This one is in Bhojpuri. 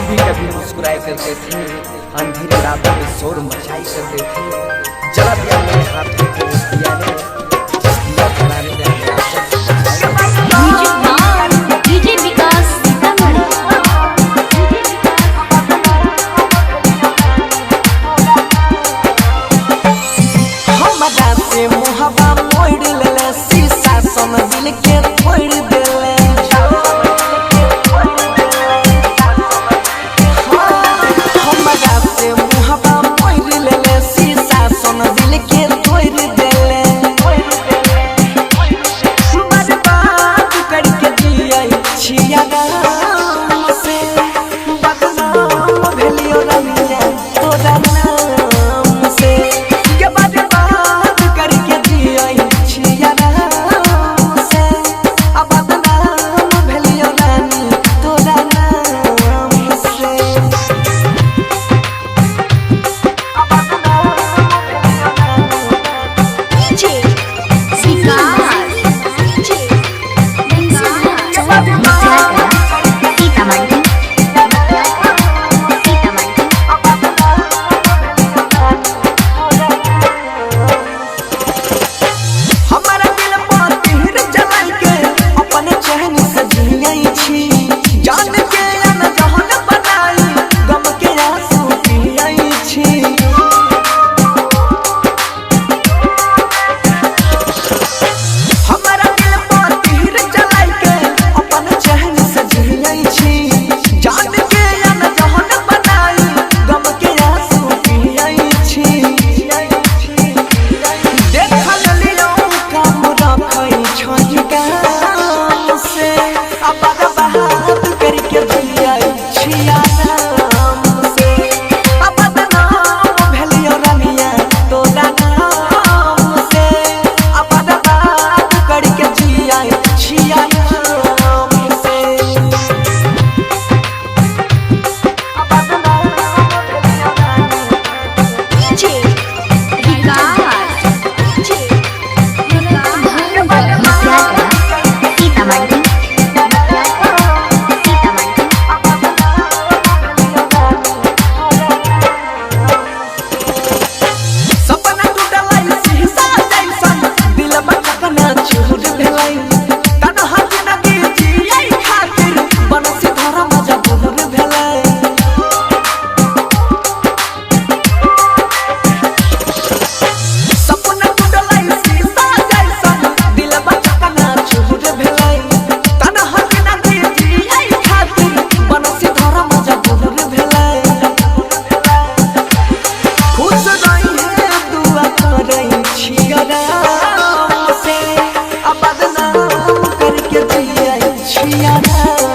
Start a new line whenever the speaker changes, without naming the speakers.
भी कभी मुस्कुराए करते थे, अंधेरी रातों में शोर मचाई करते थे। जला दिया मेरे हाथों को उस दिया ने, जिस दिया जलाने जाने
डीजे विकास सीतामढ़ी।
हमरा से मुहबा मोड़ लेले, शीशा सन दिल के तोड़ देले। हमरा से मुहबा मोड़ लेले, शीशा सन दिल के तोड़ देले। बर्बाद करके जिया छिया नाम से, बदनाम भेलियो रमिया तोरा नाम से। के बर्बाद करके जिया छिया नाम से, बदनाम भेलियो रानी तोरा नाम से।
डीजे विकास सीतामढ़ी।
हमारा दिल पर तीर जलाई के अपने चैन से जियई छी, जान के न जहन बनाई गम के आंसू पियई छी। हमारा दिल पर तीर जलाई के अपने चैन से जियई छी, जान के न जहन बनाई गम के आंसू पियई छी। देखल लियो काम रखई छोई काम से, बर्बाद करके जिया छिया नाम से। बदनाम भेलियो रमिया तोरा नाम से, बर्बाद करके जिया छिया नाम से।
डीजे विकास सीतामढ़ी।
सपना टूटलाई शीशा जैसन, दिल में कतना चूर भेलाई। तन्हा जिंदगी जियै खातिर बनसी धरा मजबूर भेलाई। सपना टूटलाई शीशा जैसन, दिल में कतना चूर भेलाई। तन्हा जिंदगी जियै खातिर बनसी धरा मजबूर भेलाई। खुश रहिए दुआ करई छिया नाम से, बदनाम करके जिया छिया नाम